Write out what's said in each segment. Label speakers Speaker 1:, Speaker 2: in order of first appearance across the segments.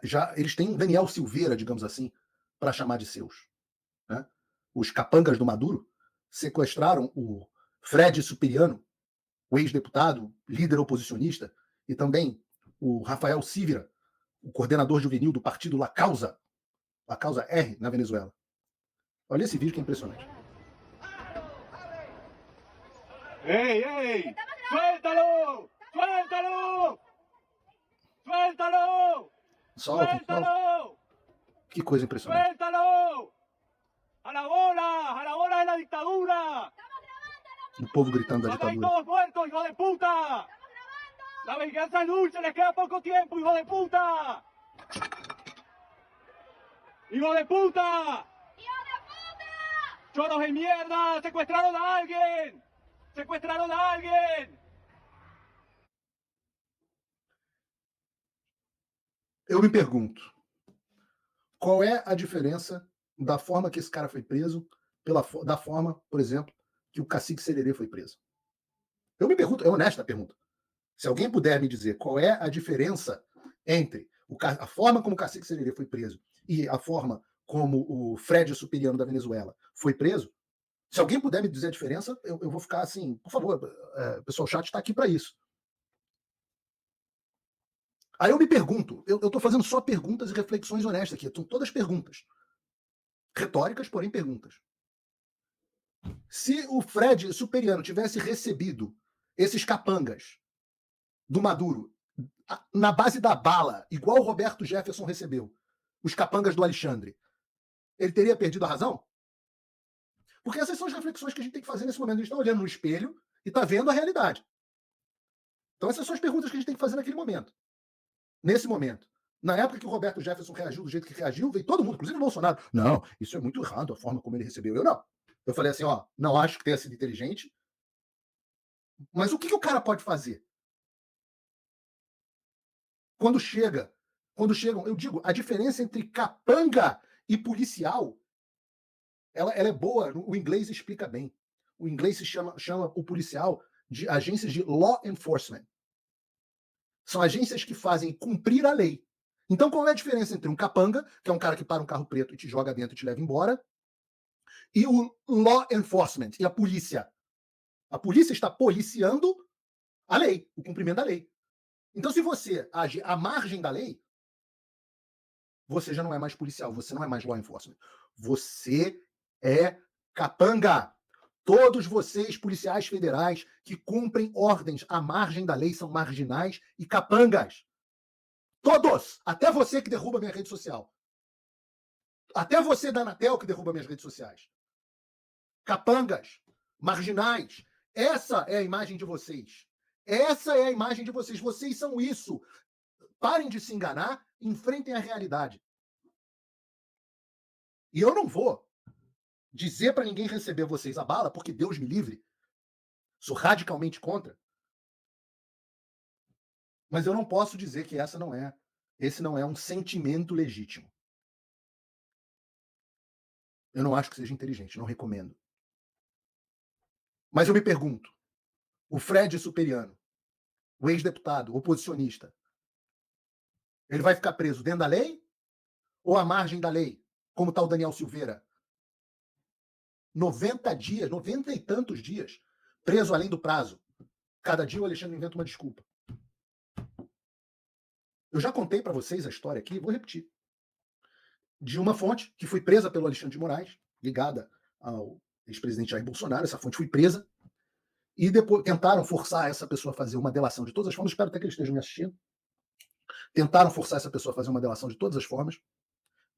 Speaker 1: já eles têm um Daniel Silveira, digamos assim, para chamar de seus. Né? Os capangas do Maduro sequestraram o Fred Superiano, o ex-deputado, líder oposicionista, e também o Rafael Sívera, o coordenador juvenil do partido La Causa R, na Venezuela. Olha esse vídeo que é impressionante.
Speaker 2: ¡Ey, ey! ¡Suéltalo! ¡Suéltalo! ¡Suéltalo!
Speaker 1: Solta,
Speaker 2: ¡Suéltalo!
Speaker 1: que coisa impressionante.
Speaker 2: ¡Suéltalo! ¡A la bola! ¡A la bola de la dictadura!
Speaker 1: O povo gritando da
Speaker 2: ¡Van ahí
Speaker 1: ditadura.
Speaker 2: todos muertos, hijo de puta! ¡La venganza es dulce! ¡Les queda poco tiempo, hijo de puta! ¡Hijo de puta! ¡Choros de mierda! ¡Secuestraron a alguien! ¡Secuestraron a alguien!
Speaker 1: Eu me pergunto, qual é a diferença da forma que esse cara foi preso da forma, por exemplo, que o cacique Sererê foi preso? Eu me pergunto, é honesta a pergunta. Se alguém puder me dizer qual é a diferença entre a forma como o cacique Sererê foi preso e a forma como o Fred Superiano da Venezuela foi preso, se alguém puder me dizer a diferença, eu vou ficar assim, por favor, pessoal, o chat está aqui para isso. Aí eu me pergunto, eu estou fazendo só perguntas e reflexões honestas aqui, são todas perguntas. Retóricas, porém perguntas. Se o Fred Superiano tivesse recebido esses capangas do Maduro na base da bala, igual o Roberto Jefferson recebeu, os capangas do Alexandre, ele teria perdido a razão? Porque essas são as reflexões que a gente tem que fazer nesse momento. A gente está olhando no espelho e está vendo a realidade. Então essas são as perguntas que a gente tem que fazer naquele momento. Nesse momento. Na época que o Roberto Jefferson reagiu do jeito que reagiu, veio todo mundo, inclusive o Bolsonaro. Não, isso é muito errado, a forma como ele recebeu. Eu não. Eu falei assim, ó, não acho que tenha sido inteligente, mas o que o cara pode fazer? Quando chegam, eu digo, a diferença entre capanga e policial, ela é boa, o inglês explica bem. O inglês chama o policial de agências de law enforcement. São agências que fazem cumprir a lei. Então, qual é a diferença entre um capanga, que é um cara que para um carro preto e te joga dentro e te leva embora, e o law enforcement, e a polícia? A polícia está policiando a lei, o cumprimento da lei. Então, se você age à margem da lei, você já não é mais policial, você não é mais law enforcement. Você é capanga. Todos vocês, policiais federais, que cumprem ordens à margem da lei, são marginais e capangas. Todos! Até você que derruba minha rede social. Até você da Anatel que derruba minhas redes sociais. Capangas, marginais. Essa é a imagem de vocês. Essa é a imagem de vocês. Vocês são isso. Parem de se enganar, enfrentem a realidade. E eu não vou dizer para ninguém receber vocês a bala, porque Deus me livre. Sou radicalmente contra. Mas eu não posso dizer que esse não é um sentimento legítimo. Eu não acho que seja inteligente, não recomendo. Mas eu me pergunto, o Fred Superiano, o ex-deputado, oposicionista, ele vai ficar preso dentro da lei ou à margem da lei, como está o Daniel Silveira? 90 dias, 90 e tantos dias, preso além do prazo. Cada dia o Alexandre inventa uma desculpa. Eu já contei para vocês a história aqui, vou repetir. De uma fonte que foi presa pelo Alexandre de Moraes, ligada ao ex-presidente Jair Bolsonaro, essa fonte foi presa, e depois tentaram forçar essa pessoa a fazer uma delação de todas as formas, espero até que eles estejam me assistindo, tentaram forçar essa pessoa a fazer uma delação de todas as formas,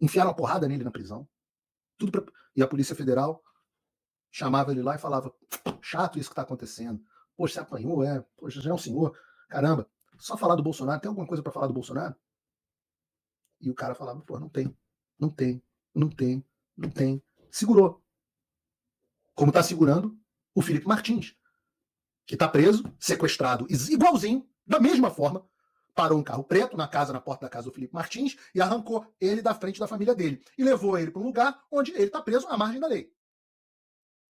Speaker 1: enfiaram a porrada nele na prisão, e a Polícia Federal chamava ele lá e falava, chato isso que está acontecendo, poxa, você apanhou, poxa, já é um senhor, caramba, só falar do Bolsonaro, tem alguma coisa para falar do Bolsonaro? E o cara falava, pô, não tem, não tem, não tem, não tem. Segurou. Como está segurando o Felipe Martins, que está preso, sequestrado, igualzinho, da mesma forma, parou um carro preto na porta da casa do Felipe Martins e arrancou ele da frente da família dele. E levou ele para um lugar onde ele está preso à margem da lei.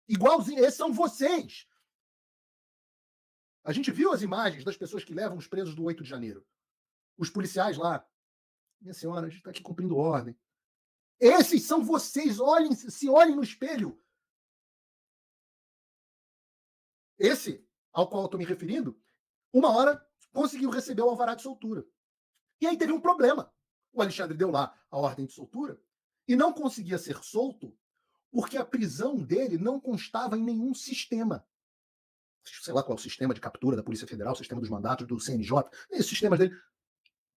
Speaker 1: Igualzinho, esses são vocês. A gente viu as imagens das pessoas que levam os presos do 8 de janeiro. Os policiais lá minha senhora, a gente está aqui cumprindo ordem. Esses são vocês, se olhem no espelho. Esse, ao qual eu estou me referindo, uma hora conseguiu receber o alvará de soltura. E aí teve um problema. O Alexandre deu lá a ordem de soltura e não conseguia ser solto porque a prisão dele não constava em nenhum sistema. Sei lá qual é o sistema de captura da Polícia Federal, o sistema dos mandatos, do CNJ, esses sistemas dele.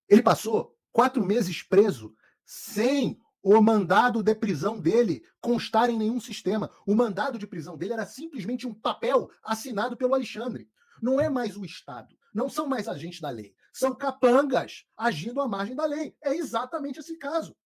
Speaker 1: Ele passou 4 meses preso sem o mandado de prisão dele constar em nenhum sistema. O mandado de prisão dele era simplesmente um papel assinado pelo Alexandre. Não é mais o Estado. Não são mais agentes da lei. São capangas agindo à margem da lei. É exatamente esse caso.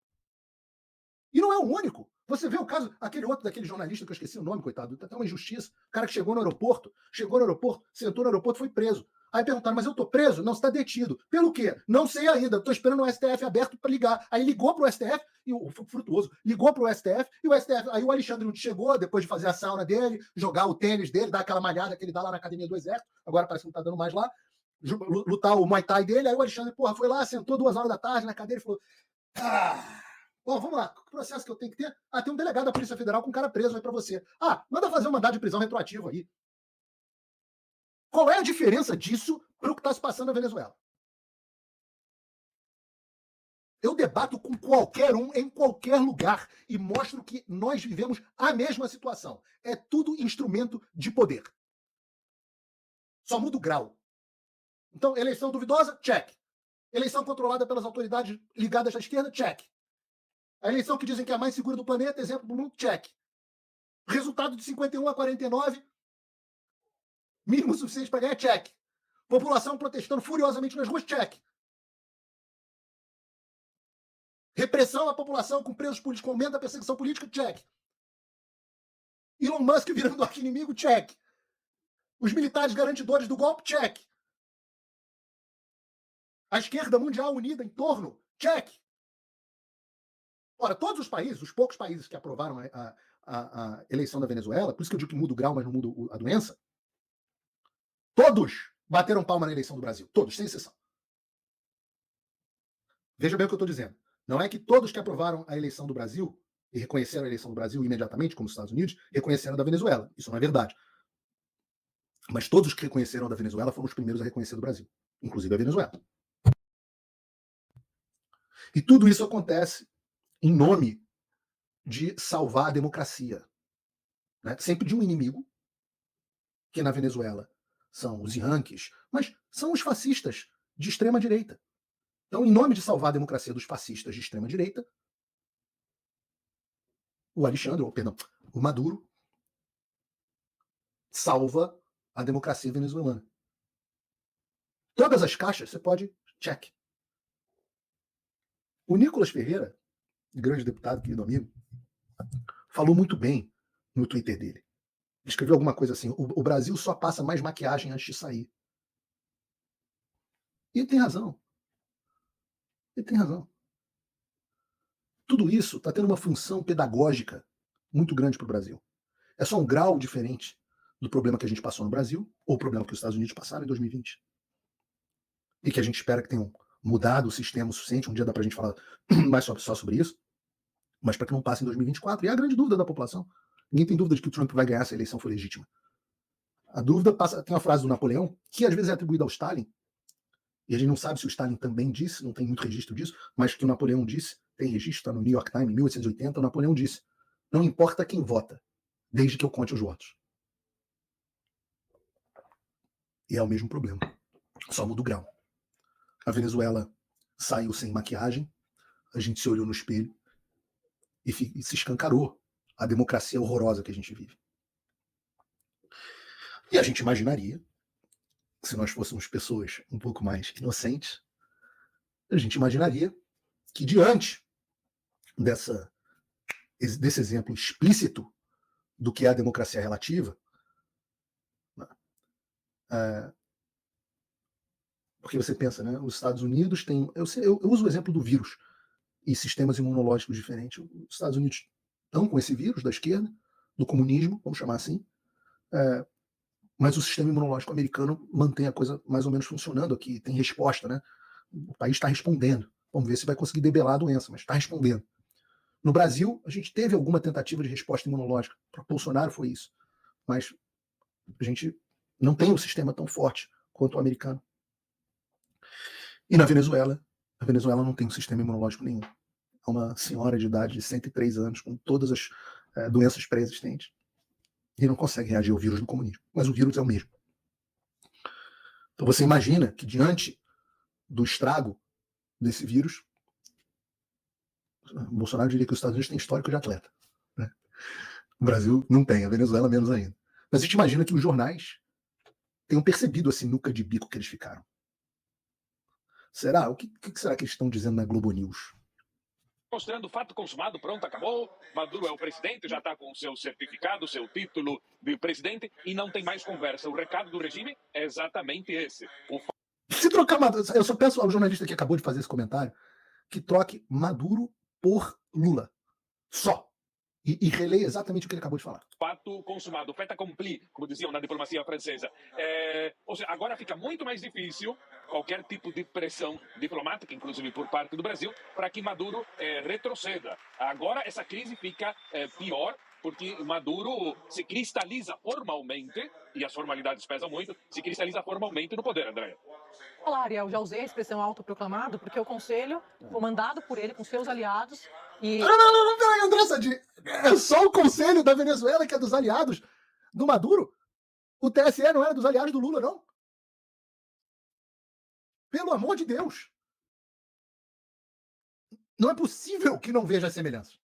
Speaker 1: E não é o único. Você vê o caso, aquele outro daquele jornalista que eu esqueci o nome, coitado, tá até uma injustiça. O cara que chegou no aeroporto, sentou no aeroporto, foi preso. Aí perguntaram, mas eu tô preso? Não, você está detido. Pelo quê? Não sei ainda, estou esperando o STF aberto para ligar. Aí ligou para o STF, e o Frutuoso ligou para o STF, e o STF, aí o Alexandre não chegou, depois de fazer a sauna dele, jogar o tênis dele, dar aquela malhada que ele dá lá na academia do Exército, agora parece que não está dando mais lá, lutar o Muay Thai dele, aí o Alexandre, foi lá, sentou 2 horas da tarde na cadeira e falou, vamos lá, que processo que eu tenho que ter? Tem um delegado da Polícia Federal com um cara preso aí para você. Manda fazer um mandado de prisão retroativo aí. Qual é a diferença disso para o que está se passando na Venezuela? Eu debato com qualquer um, em qualquer lugar, e mostro que nós vivemos a mesma situação. É tudo instrumento de poder. Só muda o grau. Então, eleição duvidosa? Check. Eleição controlada pelas autoridades ligadas à esquerda? Check. A eleição que dizem que é a mais segura do planeta, exemplo do mundo? Check. Resultado de 51 a 49, mínimo suficiente para ganhar? Check. População protestando furiosamente nas ruas? Check. Repressão à população com presos políticos, com aumento da perseguição política? Check. Elon Musk virando arqui-inimigo? Check. Os militares garantidores do golpe? Check. A esquerda mundial unida em torno? Check. Ora, todos os países, os poucos países que aprovaram a eleição da Venezuela, por isso que eu digo que muda o grau, mas não muda a doença, todos bateram palma na eleição do Brasil. Todos, sem exceção. Veja bem o que eu estou dizendo. Não é que todos que aprovaram a eleição do Brasil e reconheceram a eleição do Brasil imediatamente, como os Estados Unidos, reconheceram a da Venezuela. Isso não é verdade. Mas todos os que reconheceram a da Venezuela foram os primeiros a reconhecer do Brasil, inclusive a Venezuela. E tudo isso acontece em nome de salvar a democracia. Né? Sempre de um inimigo, que na Venezuela são os Yankees, mas são os fascistas de extrema-direita. Então, em nome de salvar a democracia dos fascistas de extrema-direita, o Maduro salva a democracia venezuelana. Todas as caixas você pode check. O Nicolas Ferreira, grande deputado, querido amigo, falou muito bem no Twitter dele. Escreveu alguma coisa assim, o Brasil só passa mais maquiagem antes de sair. E ele tem razão. Ele tem razão. Tudo isso está tendo uma função pedagógica muito grande para o Brasil. É só um grau diferente do problema que a gente passou no Brasil ou o problema que os Estados Unidos passaram em 2020. E que a gente espera que tenham mudado o sistema o suficiente. Um dia dá para a gente falar mais só sobre isso. Mas para que não passe em 2024. E é a grande dúvida da população. Ninguém tem dúvida de que o Trump vai ganhar se a eleição for legítima. A dúvida passa... Tem uma frase do Napoleão, que às vezes é atribuída ao Stalin, e a gente não sabe se o Stalin também disse, não tem muito registro disso, mas que o Napoleão disse, tem registro, está no New York Times, em 1880, o Napoleão disse, não importa quem vota, desde que eu conte os votos. E é o mesmo problema, só muda o grau. A Venezuela saiu sem maquiagem, a gente se olhou no espelho e se escancarou a democracia horrorosa que a gente vive. E a gente imaginaria, se nós fôssemos pessoas um pouco mais inocentes, a gente imaginaria que diante desse exemplo explícito do que é a democracia relativa, porque você pensa, né, os Estados Unidos têm... Eu uso o exemplo do vírus e sistemas imunológicos diferentes. Os Estados Unidos estão com esse vírus da esquerda, do comunismo, vamos chamar assim, mas o sistema imunológico americano mantém a coisa mais ou menos funcionando aqui, tem resposta, né? O país está respondendo Vamos ver se vai conseguir debelar a doença, mas está respondendo. No Brasil, a gente teve alguma tentativa de resposta imunológica. Para Bolsonaro foi isso. Mas a gente não tem um sistema tão forte quanto o americano. E na Venezuela, a Venezuela não tem um sistema imunológico nenhum. É uma senhora de idade de 103 anos, com todas as doenças pré-existentes, e não consegue reagir ao vírus do comunismo. Mas o vírus é o mesmo. Então você imagina que diante do estrago desse vírus, o Bolsonaro diria que os Estados Unidos têm histórico de atleta, né? O Brasil não tem, a Venezuela menos ainda. Mas a gente imagina que os jornais tenham percebido a sinuca de bico que eles ficaram. Será? O que será que eles estão dizendo na Globo News?
Speaker 3: Mostrando o fato consumado, pronto, acabou. Maduro é o presidente, já está com o seu certificado, seu título de presidente, e não tem mais conversa. O recado do regime é exatamente esse.
Speaker 1: Se trocar Maduro, eu só peço ao jornalista que acabou de fazer esse comentário que troque Maduro por Lula. Só. E releia exatamente o que ele acabou de falar.
Speaker 3: Fato consumado, fait accompli, como diziam na diplomacia francesa. Ou seja, agora fica muito mais difícil qualquer tipo de pressão diplomática, inclusive por parte do Brasil, para que Maduro retroceda. Agora essa crise fica pior, porque Maduro se cristaliza formalmente, e as formalidades pesam muito, se cristaliza formalmente no poder, André.
Speaker 4: Olá, Ariel, já usei a expressão autoproclamado porque o conselho, comandado por ele, com seus aliados, e...
Speaker 1: Não, peraí, André Sadi. É só o conselho da Venezuela que é dos aliados do Maduro? O TSE não era dos aliados do Lula, não? Pelo amor de Deus. Não é possível que não veja as semelhanças.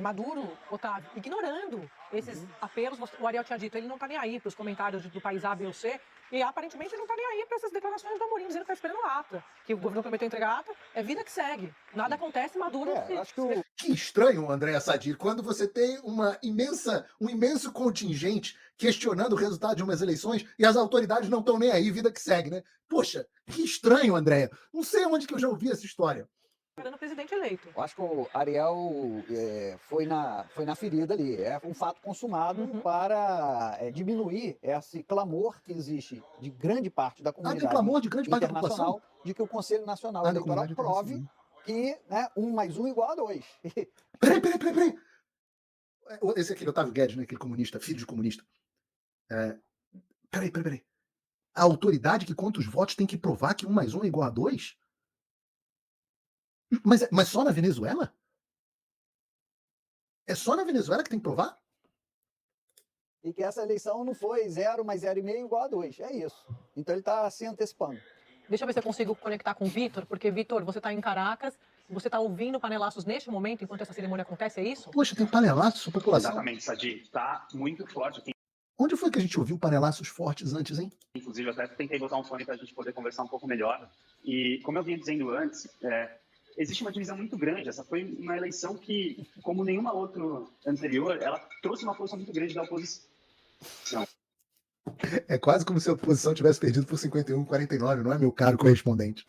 Speaker 4: Maduro, Otávio, ignorando esses apelos, o Ariel tinha dito, ele não está nem aí para os comentários do país A, B ou C, e aparentemente ele não está nem aí para essas declarações do Amorim, dizendo que está esperando a ata, que o governo prometeu entregar a ata, é vida que segue, nada acontece, Maduro...
Speaker 1: Que estranho, André Sadir, quando você tem um imenso contingente questionando o resultado de umas eleições e as autoridades não estão nem aí, vida que segue, né? Poxa, que estranho, André. Não sei onde que eu já ouvi essa história.
Speaker 4: Esperando o presidente eleito.
Speaker 5: Eu acho que o Ariel foi na ferida ali. É um fato consumado para diminuir esse clamor que existe de grande parte da comunidade
Speaker 1: tem clamor de grande parte da
Speaker 5: internacional de que o Conselho Nacional Eleitoral prove que 1 mais 1 igual a 2.
Speaker 1: Peraí. Esse aqui, Otávio Guedes, né, aquele comunista, filho de comunista. Peraí. A autoridade que conta os votos tem que provar que 1 mais 1 é igual a 2? Mas só na Venezuela? É só na Venezuela que tem que provar?
Speaker 5: E que essa eleição não foi 0 mais 0,5 igual a 2. É isso. Então ele está se antecipando.
Speaker 4: Deixa eu ver se eu consigo conectar com o Vitor, porque, Vitor, você está em Caracas, você está ouvindo panelaços neste momento, enquanto essa cerimônia acontece, é isso?
Speaker 1: Poxa, tem panelaços, população.
Speaker 6: Exatamente, Sadi. Está muito forte aqui.
Speaker 1: Onde foi que a gente ouviu panelaços fortes antes, hein?
Speaker 6: Inclusive, eu até tentei botar um fone para a gente poder conversar um pouco melhor. E, como eu vinha dizendo antes, existe uma divisão muito grande. Essa foi uma eleição que, como nenhuma outra anterior, ela trouxe uma força muito grande da oposição.
Speaker 1: É quase como se a oposição tivesse perdido por 51-49, não é, meu caro correspondente?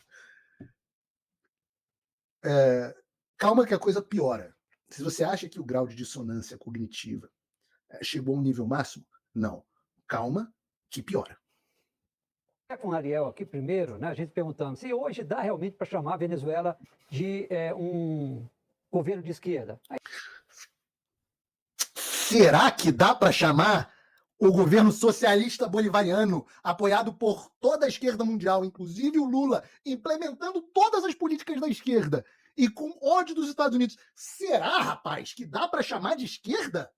Speaker 1: Calma que a coisa piora. Se você acha que o grau de dissonância cognitiva chegou a um nível máximo, não. Calma que piora.
Speaker 7: Com o Ariel aqui primeiro, né, a gente perguntando se hoje dá realmente para chamar a Venezuela de um governo de esquerda.
Speaker 1: Será que dá para chamar o governo socialista bolivariano, apoiado por toda a esquerda mundial, inclusive o Lula, implementando todas as políticas da esquerda e com ódio dos Estados Unidos? Será, rapaz, que dá para chamar de esquerda?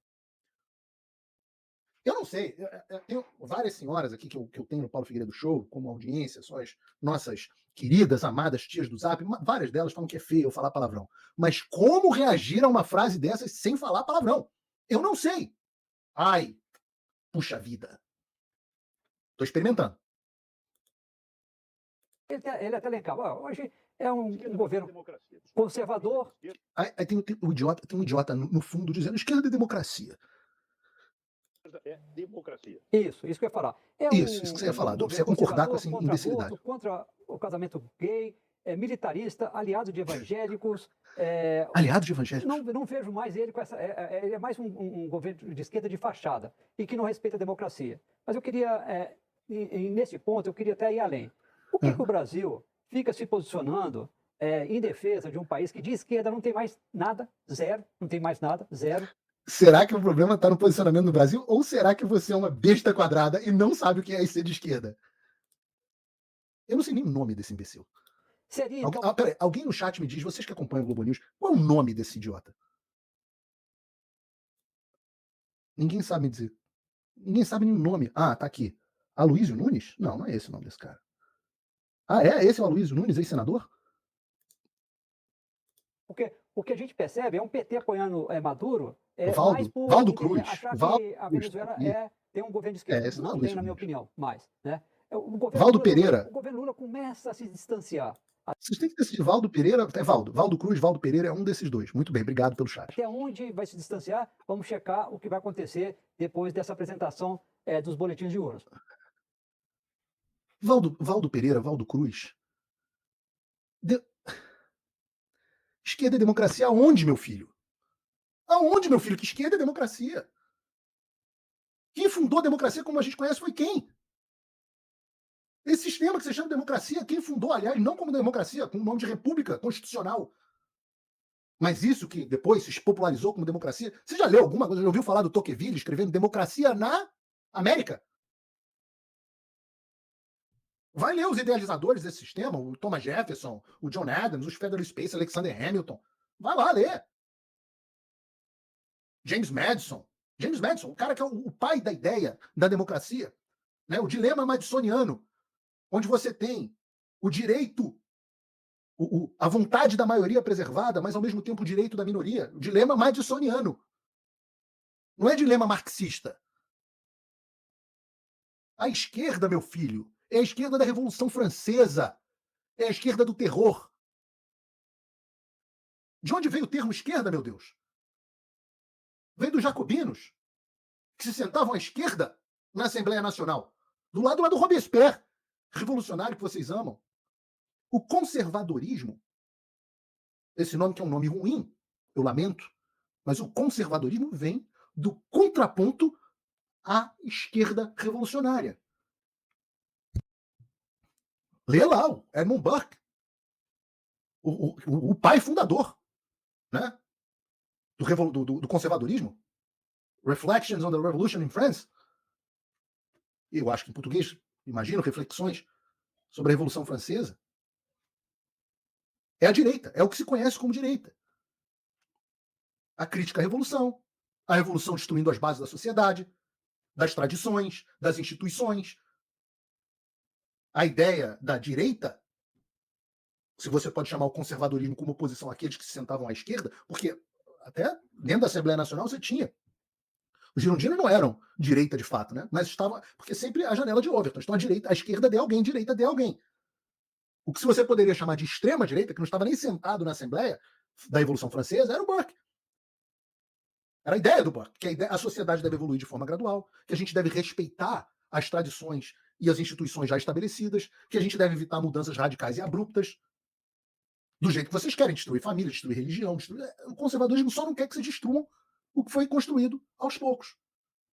Speaker 1: Eu não sei. Eu tenho várias senhoras aqui que eu tenho no Paulo Figueiredo Show, como audiência, são as nossas queridas, amadas tias do Zap. Várias delas falam que é feio eu falar palavrão. Mas como reagir a uma frase dessas sem falar palavrão? Eu não sei. Ai, puxa vida. Estou experimentando.
Speaker 7: Ele até elencava, hoje é um governo conservador.
Speaker 1: Aí tem um idiota no fundo dizendo esquerda e democracia.
Speaker 8: É democracia.
Speaker 7: Isso que eu ia falar.
Speaker 1: Isso que você ia falar. Você ia concordar com essa imbecilidade.
Speaker 7: Contra o casamento gay, militarista, aliado de evangélicos.
Speaker 1: Aliado de evangélicos?
Speaker 7: Não vejo mais ele com essa... ele é mais um governo de esquerda de fachada e que não respeita a democracia. Mas eu queria, nesse ponto, eu queria até ir além. Por que o Brasil fica se posicionando em defesa de um país que de esquerda não tem mais nada, zero, não tem mais nada, zero.
Speaker 1: Será que o problema está no posicionamento do Brasil? Ou será que você é uma besta quadrada e não sabe o que é ser de esquerda? Eu não sei nem o nome desse imbecil.
Speaker 7: Seria, então,
Speaker 1: Peraí, alguém no chat me diz, vocês que acompanham o Globo News, qual é o nome desse idiota? Ninguém sabe me dizer. Ninguém sabe nem o nome. Ah, tá aqui. Aloysio Nunes? Não, não é esse o nome desse cara. Ah, é? Esse é o Aloysio Nunes, ex-senador?
Speaker 7: porque o que a gente percebe é um PT apoiando Maduro,
Speaker 1: Valdo,
Speaker 7: mais por
Speaker 1: Valdo Cruz.
Speaker 7: achar
Speaker 1: Valdo
Speaker 7: que a
Speaker 1: Cruz,
Speaker 7: Venezuela
Speaker 1: aqui.
Speaker 7: tem um governo de esquerda.
Speaker 1: Esse não é
Speaker 7: Não
Speaker 1: Luiz
Speaker 7: tem, na minha
Speaker 1: Nunes.
Speaker 7: opinião, mais. Né? O governo
Speaker 1: Valdo
Speaker 7: Lula-
Speaker 1: Pereira.
Speaker 7: O governo Lula começa a se distanciar.
Speaker 1: Vocês têm que decidir. Valdo Pereira. É Valdo. Valdo Cruz, Valdo Pereira é um desses dois. Muito bem, obrigado pelo chat.
Speaker 7: Até onde vai se distanciar? Vamos checar o que vai acontecer depois dessa apresentação dos boletins de urnas.
Speaker 1: Valdo Pereira, Valdo Cruz. Esquerda é democracia aonde, meu filho? Aonde, meu filho? Que esquerda é democracia? Quem fundou a democracia como a gente conhece foi quem? Esse sistema que você chama de democracia, quem fundou, aliás, não como democracia, com o nome de república constitucional. Mas isso que depois se popularizou como democracia. Você já leu alguma coisa? Já ouviu falar do Tocqueville escrevendo democracia na América? Vai ler os idealizadores desse sistema, o Thomas Jefferson, o John Adams, os Federalist Space, Alexander Hamilton. Vai lá ler. James Madison. James Madison, o cara que é o pai da ideia da democracia. Né? O dilema madisoniano, onde você tem o direito, a vontade da maioria preservada, mas ao mesmo tempo o direito da minoria. O dilema madisoniano. Não é dilema marxista. A esquerda, meu filho, é a esquerda da Revolução Francesa. É a esquerda do terror. De onde veio o termo esquerda, meu Deus? Veio dos jacobinos, que se sentavam à esquerda na Assembleia Nacional. Do lado lá do Robespierre, revolucionário que vocês amam. O conservadorismo, esse nome que é um nome ruim, eu lamento, mas o conservadorismo vem do contraponto à esquerda revolucionária. Lê lá o Edmund Burke, o pai fundador, né, do conservadorismo. Reflections on the Revolution in France. Eu acho que em português, imagino, reflexões sobre a Revolução Francesa. É a direita, é o que se conhece como direita. A crítica à revolução, a revolução destruindo as bases da sociedade, das tradições, das instituições. A ideia da direita, se você pode chamar o conservadorismo como oposição àqueles que se sentavam à esquerda, porque até dentro da Assembleia Nacional você tinha. Os girondinos não eram direita de fato, né? Mas estava. Porque sempre a janela de Overton. Então a esquerda de alguém, a direita de alguém. O que você poderia chamar de extrema-direita, que não estava nem sentado na Assembleia da Revolução Francesa, era o Burke. Era a ideia do Burke, que a sociedade deve evoluir de forma gradual, que a gente deve respeitar as tradições e as instituições já estabelecidas, que a gente deve evitar mudanças radicais e abruptas, do jeito que vocês querem, destruir família, destruir religião. O conservadorismo só não quer que se destruam o que foi construído aos poucos.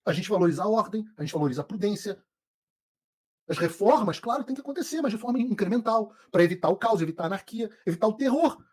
Speaker 1: A gente valoriza a ordem, a gente valoriza a prudência. As reformas, claro, tem que acontecer, mas de forma incremental, para evitar o caos, evitar a anarquia, evitar o terror.